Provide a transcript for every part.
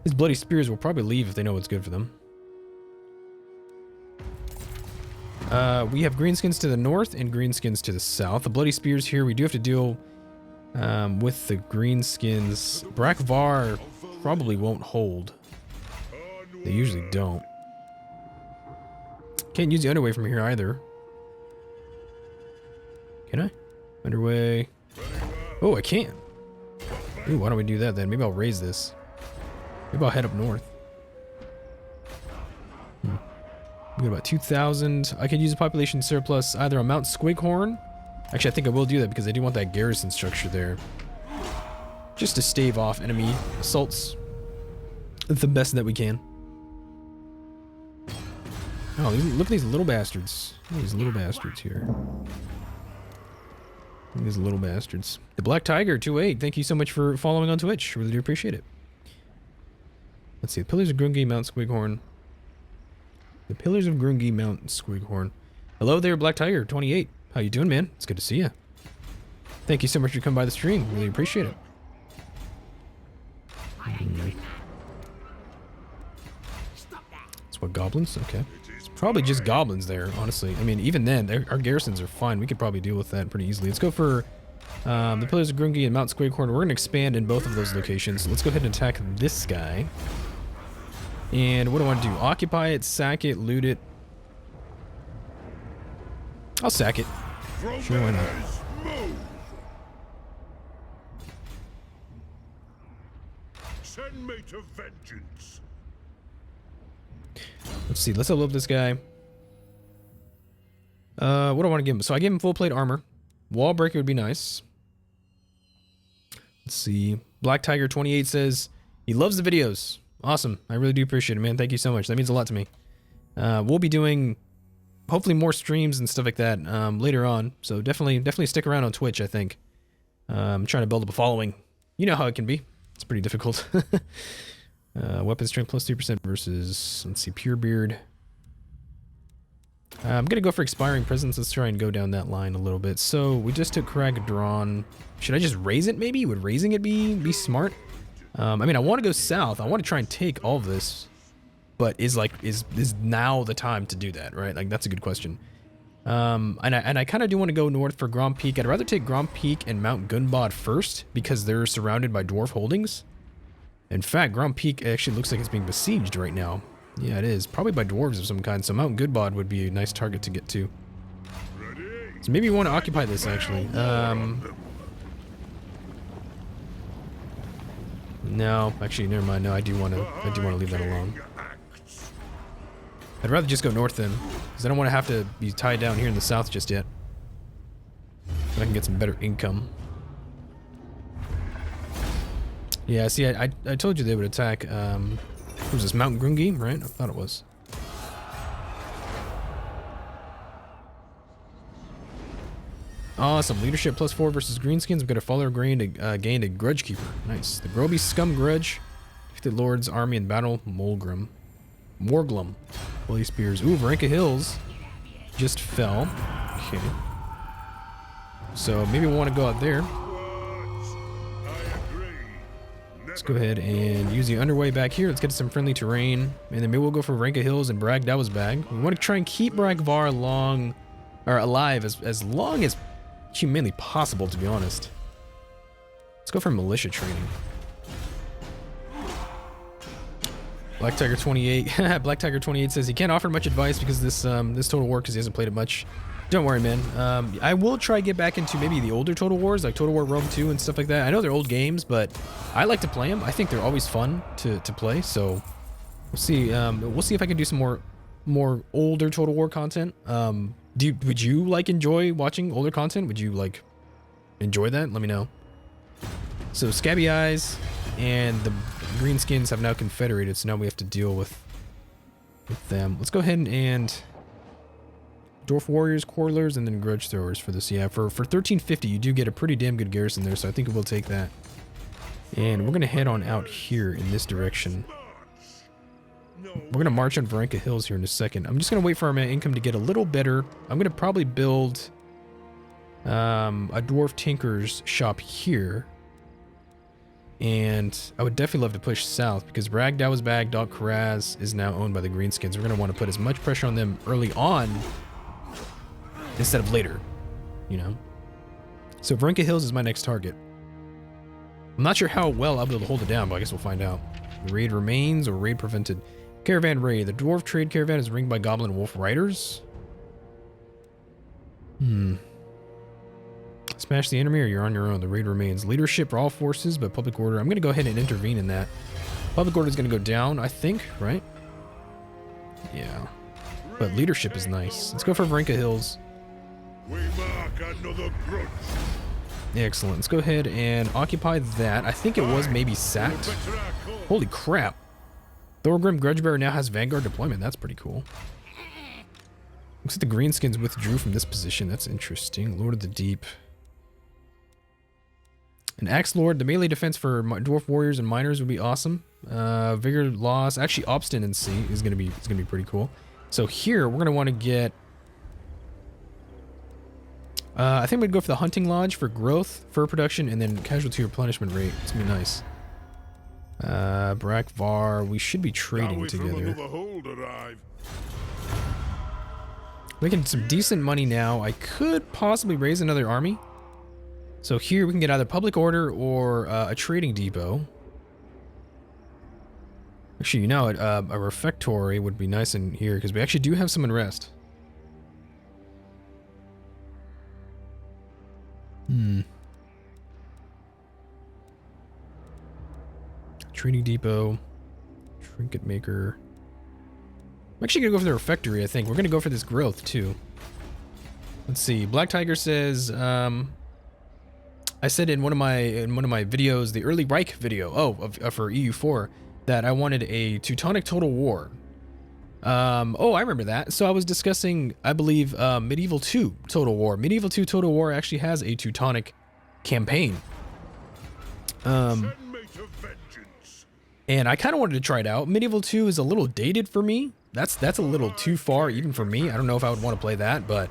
His bloody spears will probably leave if they know what's good for them. We have greenskins to the north and greenskins to the south. The bloody spears here, we do have to deal with the greenskins. Brakvar probably won't hold. They usually don't. Can't use the underway from here either. Can I? Underway. Oh, I can. Ooh, why don't we do that then? Maybe I'll raise this. Maybe I'll head up north. We got about 2,000. I could use a population surplus either on Mount Squighorn. Actually, I think I will do that because I do want that garrison structure there. Just to stave off enemy assaults the best that we can. Oh, look at these little bastards. Look at these little bastards here. Look at these little bastards. The Black Tiger 28, thank you so much for following on Twitch. Really do appreciate it. Let's see, the Pillars of Grungi, Mount Squighorn. The Pillars of Grungi, Mount Squighorn. Hello there, Black Tiger 28. How you doing, man? It's good to see you. Thank you so much for coming by the stream. Really appreciate it. It's what, goblins? Okay. It's probably just goblins there, honestly. I mean, even then, our garrisons are fine. We could probably deal with that pretty easily. Let's go for the Pillars of Grungi and Mount Squighorn. We're going to expand in both of those locations. Let's go ahead and attack this guy. And what do I want to do? Occupy it, sack it, loot it. I'll sack it. Sure, why not? Send me to vengeance. Let's see. Let's upload this guy. What do I want to give him? So I gave him full plate armor. Wall breaker would be nice. Let's see. Black Tiger 28 says he loves the videos. Awesome. I really do appreciate it, man. Thank you so much. That means a lot to me. We'll be doing hopefully more streams and stuff like that later on. So definitely stick around on Twitch, I think. I'm trying to build up a following. You know how it can be. It's pretty difficult. Weapon strength plus 3% versus, let's see, Pure Beard. I'm going to go for Expiring Presence. Let's try and go down that line a little bit. So we just took Crag-Drawn. Should I just raise it maybe? Would raising it be smart? I mean, I want to go south. I want to try and take all of this. But is now the time to do that, right? Like, that's a good question. And I kind of do want to go north for Grand Peak. I'd rather take Grand Peak and Mount Gunbod first because they're surrounded by dwarf holdings. In fact, Grand Peak actually looks like it's being besieged right now. Yeah, it is. Probably by dwarves of some kind. So Mount Gunbod would be a nice target to get to. So maybe we want to occupy this actually. No, actually, never mind. No, I do want to leave that alone. I'd rather just go north then, because I don't want to have to be tied down here in the south just yet. So I can get some better income. Yeah, see, I told you they would attack, what was this, Mount Grungi, right? I thought it was. Awesome. Leadership +4 versus Greenskins. We've got a follower gained a Grudge Keeper. Nice. The Groby Scum Grudge. Defeated Lord's army in battle. Morglum. Bloody Spears. Ooh, Varenka Hills just fell. Okay. So maybe we want to go out there. Let's go ahead and use the underway back here. Let's get some friendly terrain. And then maybe we'll go for Varenka Hills and Brag Daw's bag. We want to try and keep Bragvar alive as long as humanly possible, to be honest. Let's go for militia training. Black Tiger 28. Black Tiger 28 says he can't offer much advice because this Total War, because he hasn't played it much. Don't worry, man. I will try to get back into maybe the older Total Wars, like Total War Rome 2 and stuff like that. I know they're old games, but I like to play them. I think they're always fun to play. So we'll see. We'll see if I can do some more older Total War content. Would you like enjoy watching older content? Would you like enjoy that? Let me know. So Scabby Eyes and the Greenskins have now confederated, so now we have to deal with them. Let's go ahead and Dwarf Warriors, Quarrelers, and then Grudge Throwers for this. Yeah, for 1350, you do get a pretty damn good garrison there, so I think we'll take that. And we're gonna head on out here in this direction. We're going to march on Varenka Hills here in a second. I'm just going to wait for our income to get a little better. I'm going to probably build a Dwarf Tinker's shop here. And I would definitely love to push south because Bragdowsbag, Dog Karaz is now owned by the Greenskins. We're going to want to put as much pressure on them early on instead of later, you know. So Vrenka Hills is my next target. I'm not sure how well I'll be able to hold it down, but I guess we'll find out. Raid remains or raid prevented. Caravan raid. The dwarf trade caravan is ringed by goblin and wolf riders. Smash the enemy or you're on your own. The raid remains. Leadership for all forces, but public order. I'm going to go ahead and intervene in that. Public order is going to go down, I think, right? Yeah. But leadership is nice. Let's go for Vrenka Hills. We mark another grudge. Excellent. Let's go ahead and occupy that. I think it was maybe sacked. Holy crap. Thorgrim Grudgebearer now has Vanguard deployment. That's pretty cool. Looks like the Greenskins withdrew from this position. That's interesting. Lord of the Deep. An Axe Lord. The melee defense for dwarf warriors and miners would be awesome. Vigor loss. Actually, obstinacy is gonna be pretty cool. So here we're gonna want to get. I think we'd go for the Hunting Lodge for growth, fur production, and then casualty replenishment rate. It's gonna be nice. Brakvar, we should be trading together. Making some decent money now. I could possibly raise another army. So here we can get either public order or a trading depot. Actually, you know it, a refectory would be nice in here because we actually do have some unrest. Trading depot, trinket maker. I'm actually gonna go for the refectory. I think we're gonna go for this growth too. Let's see. Black Tiger says, I said in one of my videos, the early Reich video, for EU4, that I wanted a Teutonic Total War. Oh, I remember that. So I was discussing, I believe, Medieval 2 Total War. Medieval 2 Total War actually has a Teutonic campaign. And I kind of wanted to try it out. Medieval 2 is a little dated for me. That's a little too far even for me. I don't know if I would want to play that, but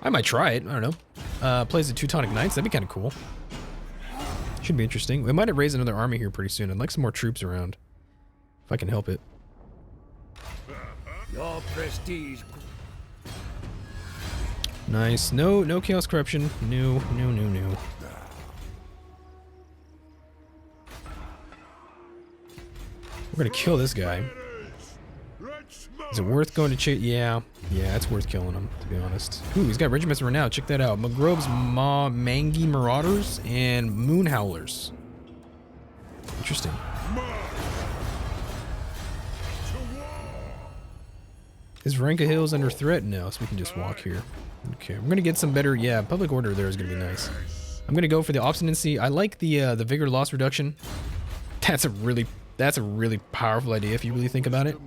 I might try it. I don't know. Plays the Teutonic Knights. That'd be kind of cool. Should be interesting. We might have raised another army here pretty soon. I'd like some more troops around. If I can help it. Your prestige. Nice. No chaos corruption. No. We're gonna kill this guy. Is it worth going to chase? Yeah, it's worth killing him, to be honest. Ooh, he's got regiments of renown. Check that out. McGrove's Mangi Marauders and Moon Howlers. Interesting. Is Vrenka Hills under threat? No, so we can just walk here. Okay, we're gonna get some better. Yeah, public order there is gonna be nice. I'm gonna go for the obstinacy. I like the vigor loss reduction. That's a really powerful idea if you really think about it.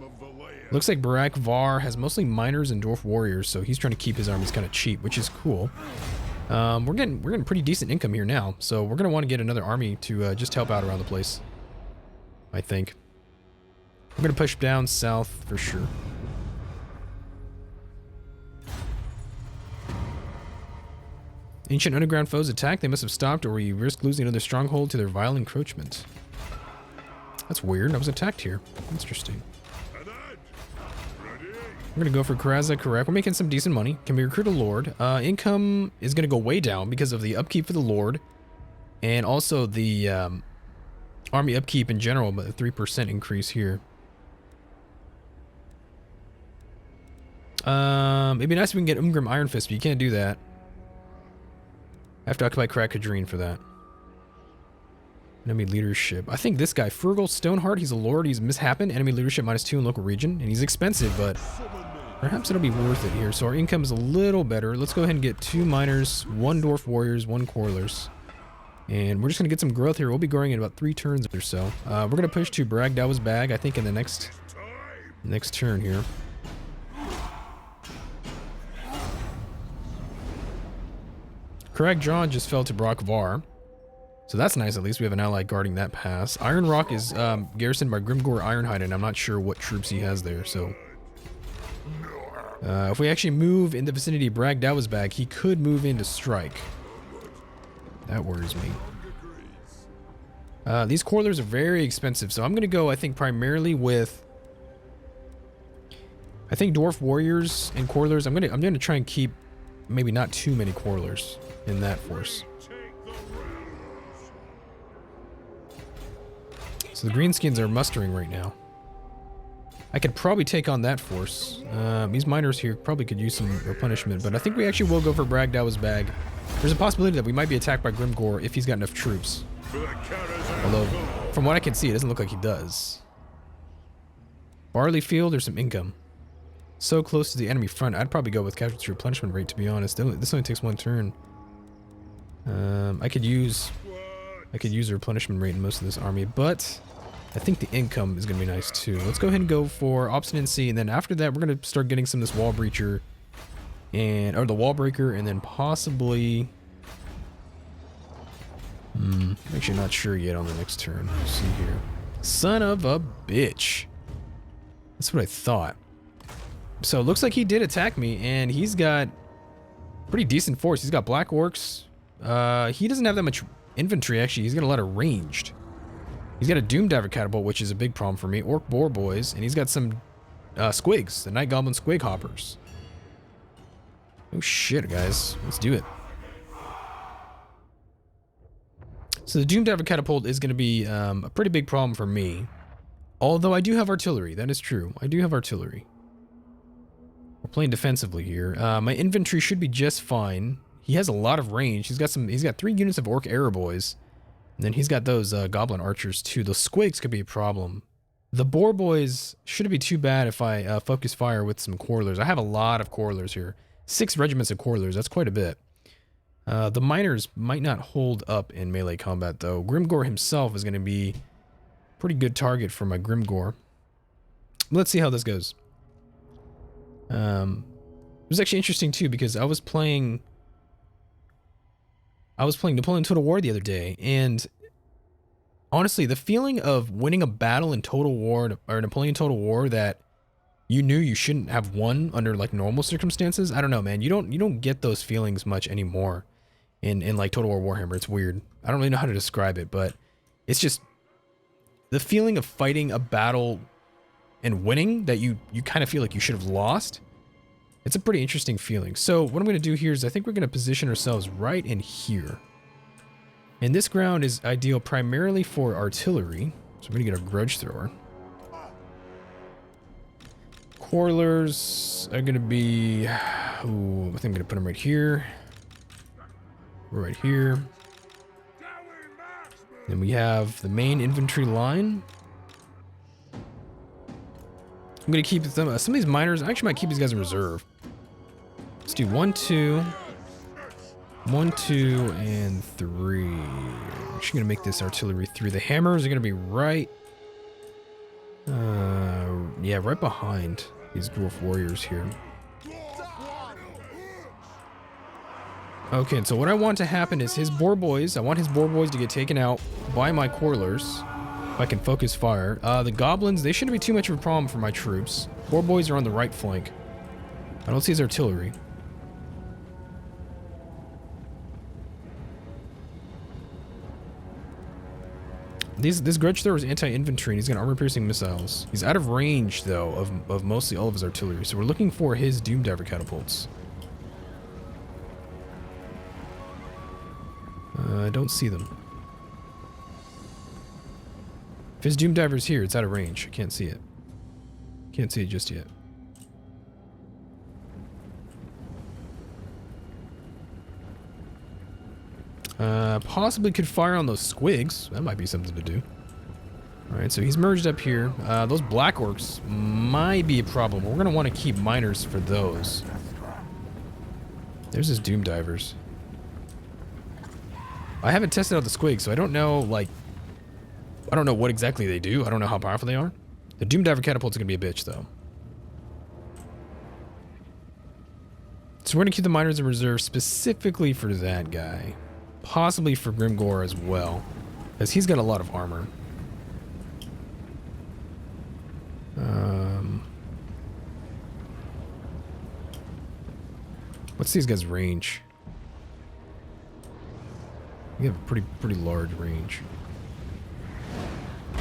Looks like Barak Var has mostly miners and dwarf warriors, so he's trying to keep his armies kind of cheap, which is cool. We're getting pretty decent income here now, so we're gonna want to get another army to just help out around the place. I think. We're gonna push down south for sure. Ancient underground foes attack. They must have stopped, or we risk losing another stronghold to their vile encroachment. That's weird. I was attacked here. Interesting. We're gonna go for Karaza, correct. We're making some decent money. Can we recruit a lord? Income is gonna go way down because of the upkeep for the lord, and also the army upkeep in general, but a 3% increase here. It'd be nice if we can get Umgrim Iron Fist, but you can't do that. I have to occupy Krakadreen for that. Enemy leadership. I think this guy, Frugal Stoneheart, he's a lord, he's mishappen. Enemy leadership -2 in local region, and he's expensive, but perhaps it'll be worth it here. So our income is a little better. Let's go ahead and get 2 miners, 1 dwarf warriors, 1 quarrelers. And we're just gonna get some growth here. We'll be growing in about 3 turns or so. We're gonna push to Bragdow's Bag, I think, in the next turn here. Crag John just fell to Brock Var. So that's nice, at least we have an ally guarding that pass. Iron Rock is garrisoned by Grimgore Ironhide, and I'm not sure what troops he has there, so... if we actually move in the vicinity of Bragdow's Bag, he could move in to strike. That worries me. These coilers are very expensive, so I'm gonna go, I think, primarily with, I think, dwarf warriors and coilers. I'm gonna try and keep maybe not too many coilers in that force. So the greenskins are mustering right now. I could probably take on that force. These miners here probably could use some replenishment, but I think we actually will go for Bragdow's bag. There's a possibility that we might be attacked by Grimgor if he's got enough troops. Although, from what I can see, it doesn't look like he does. Barley field or some income. So close to the enemy front, I'd probably go with casualty replenishment rate, to be honest. This only takes one turn. I could use a replenishment rate in most of this army, but I think the income is going to be nice too. Let's go ahead and go for obstinacy, and then after that, we're going to start getting some of this wall breacher, or the wall breaker, and then possibly. I'm actually not sure yet on the next turn. Let's see here. Son of a bitch. That's what I thought. So it looks like he did attack me, and he's got pretty decent force. He's got black orcs. He doesn't have that much infantry, actually. He's got a lot of ranged. He's got a Doomdiver catapult, which is a big problem for me. Orc boar boys, and he's got some squigs, the Night Goblin squig hoppers. Oh shit, guys. Let's do it. So the Doomdiver catapult is going to be a pretty big problem for me. Although I do have artillery. That is true. I do have artillery. We're playing defensively here. My infantry should be just fine. He has a lot of range. He's got 3 units of orc arrow boys. And then he's got those goblin archers too. Those squigs could be a problem. The boar boys shouldn't be too bad if I focus fire with some coilers. I have a lot of coilers here. 6 regiments of coilers. That's quite a bit. The miners might not hold up in melee combat though. Grimgor himself is going to be a pretty good target for my Grimgor. Let's see how this goes. It was actually interesting too because I was playing Napoleon Total War the other day, and honestly, the feeling of winning a battle in Total War or Napoleon Total War that you knew you shouldn't have won under like normal circumstances, I don't know, man. You don't get those feelings much anymore in like Total War Warhammer. It's weird. I don't really know how to describe it, but it's just the feeling of fighting a battle and winning that you kind of feel like you should have lost. It's a pretty interesting feeling. So what I'm going to do here is I think we're going to position ourselves right in here. And this ground is ideal primarily for artillery. So I'm going to get a grudge thrower. Coilers are going to be... Ooh, I think I'm going to put them right here. Right here. Then we have the main infantry line. I'm going to keep some of these miners. I actually might keep these guys in reserve. Let's do 1, 2. 1, 2, and 3. I'm actually going to make this artillery 3. The hammers are going to be right... yeah, right behind these dwarf warriors here. Okay, and so what I want to happen is his boar boys, I want his boar boys to get taken out by my coilers. If I can focus fire. The goblins, they shouldn't be too much of a problem for my troops. Boar boys are on the right flank. I don't see his artillery. This grudge thrower is anti-infantry, and he's got armor-piercing missiles. He's out of range, though, of mostly all of his artillery. So we're looking for his Doomdiver catapults. I don't see them. If his Doomdiver's here, it's out of range. I can't see it. Can't see it just yet. Possibly could fire on those squigs. That might be something to do. Alright, so he's merged up here. Those black orcs might be a problem. We're going to want to keep miners for those. There's his Doomdivers. I haven't tested out the squigs, so I don't know, like... I don't know what exactly they do. I don't know how powerful they are. The Doomdiver catapult's going to be a bitch, though. So we're going to keep the miners in reserve specifically for that guy. Possibly for Grimgor as well, as he's got a lot of armor. What's these guys' range? We have a pretty large range.